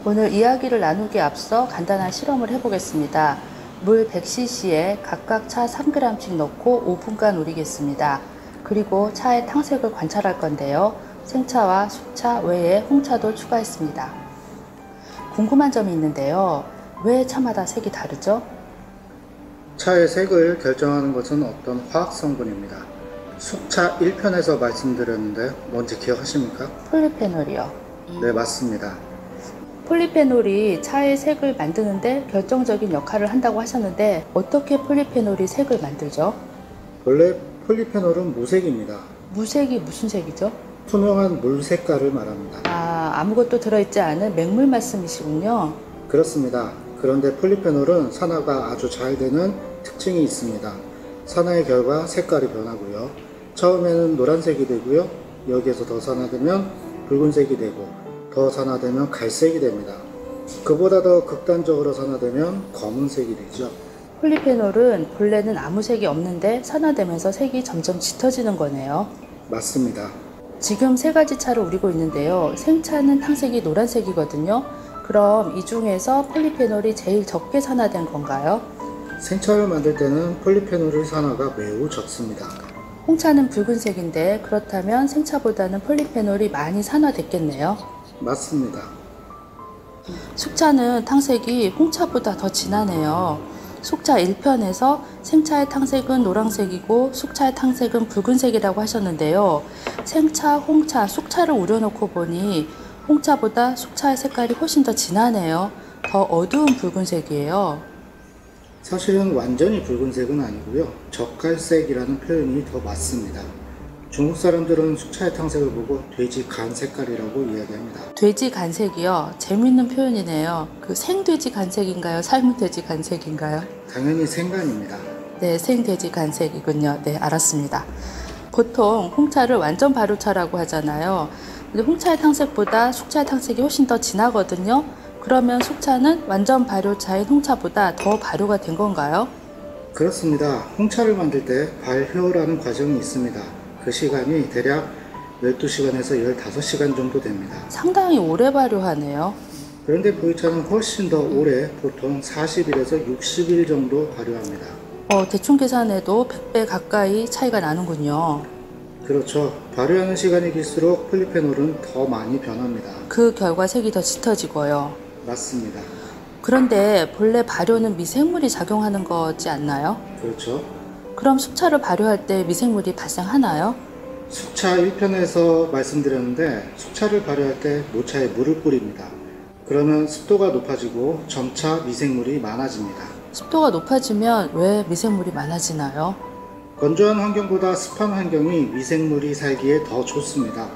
오늘 이야기를 나누기에 앞서 간단한 실험을 해보겠습니다. 물 100cc에 각각 차 3g씩 넣고 5분간 우리겠습니다. 그리고 차의 탕색을 관찰할 건데요. 생차와 숙차 외에 홍차도 추가했습니다. 궁금한 점이 있는데요. 왜 차마다 색이 다르죠? 차의 색을 결정하는 것은 어떤 화학 성분입니다. 숙차 1편에서 말씀드렸는데 뭔지 기억하십니까? 폴리페놀이요. 네, 맞습니다. 폴리페놀이 차의 색을 만드는데 결정적인 역할을 한다고 하셨는데 어떻게 폴리페놀이 색을 만들죠? 원래 폴리페놀은 무색입니다. 무색이 무슨 색이죠? 투명한 물 색깔을 말합니다. 아무것도 들어있지 않은 맹물 말씀이시군요. 그렇습니다. 그런데 폴리페놀은 산화가 아주 잘 되는 특징이 있습니다. 산화의 결과 색깔이 변하고요. 처음에는 노란색이 되고요. 여기에서 더 산화되면 붉은색이 되고 더 산화되면 갈색이 됩니다. 그보다 더 극단적으로 산화되면 검은색이 되죠. 폴리페놀은 본래는 아무 색이 없는데 산화되면서 색이 점점 짙어지는 거네요. 맞습니다. 지금 세 가지 차를 우리고 있는데요. 생차는 탕색이 노란색이거든요. 그럼 이 중에서 폴리페놀이 제일 적게 산화된 건가요? 생차를 만들 때는 폴리페놀의 산화가 매우 적습니다. 홍차는 붉은색인데 그렇다면 생차보다는 폴리페놀이 많이 산화됐겠네요. 맞습니다. 숙차는 탕색이 홍차보다 더 진하네요. 숙차 1편에서 생차의 탕색은 노란색이고 숙차의 탕색은 붉은색이라고 하셨는데요. 생차, 홍차, 숙차를 우려놓고 보니 홍차보다 숙차의 색깔이 훨씬 더 진하네요. 더 어두운 붉은색이에요. 사실은 완전히 붉은색은 아니고요. 젓갈색이라는 표현이 더 맞습니다. 중국 사람들은 숙차의 탕색을 보고 돼지 간 색깔이라고 이야기합니다. 돼지 간색이요? 재밌는 표현이네요. 그 생돼지 간색인가요? 삶은 돼지 간색인가요? 당연히 생간입니다. 네, 생돼지 간색이군요. 네, 알았습니다. 보통 홍차를 완전 발효차라고 하잖아요. 근데 홍차의 탕색보다 숙차의 탕색이 훨씬 더 진하거든요. 그러면 숙차는 완전 발효차인 홍차보다 더 발효가 된 건가요? 그렇습니다. 홍차를 만들 때 발효라는 과정이 있습니다. 그 시간이 대략 12시간에서 15시간 정도 됩니다. 상당히 오래 발효하네요. 그런데 보이차는 훨씬 더 오래, 보통 40일에서 60일 정도 발효합니다. 대충 계산해도 100배 가까이 차이가 나는군요. 그렇죠. 발효하는 시간이 길수록 폴리페놀은 더 많이 변합니다. 그 결과 색이 더 짙어지고요. 맞습니다. 그런데 본래 발효는 미생물이 작용하는 거지 않나요? 그렇죠. 그럼 숙차를 발효할 때 미생물이 발생하나요? 숙차 1편에서 말씀드렸는데 숙차를 발효할 때 모차에 물을 뿌립니다. 그러면 습도가 높아지고 점차 미생물이 많아집니다. 습도가 높아지면 왜 미생물이 많아지나요? 건조한 환경보다 습한 환경이 미생물이 살기에 더 좋습니다.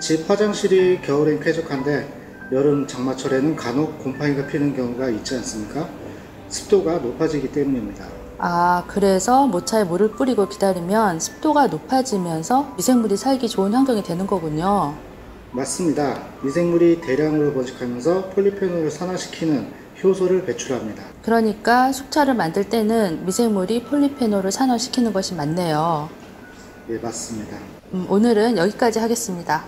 집 화장실이 겨울엔 쾌적한데 여름 장마철에는 간혹 곰팡이가 피는 경우가 있지 않습니까? 습도가 높아지기 때문입니다. 그래서 모차에 물을 뿌리고 기다리면 습도가 높아지면서 미생물이 살기 좋은 환경이 되는 거군요. 맞습니다. 미생물이 대량으로 번식하면서 폴리페놀을 산화시키는 효소를 배출합니다. 그러니까 숙차를 만들 때는 미생물이 폴리페놀을 산화시키는 것이 맞네요. 예, 맞습니다. 오늘은 여기까지 하겠습니다.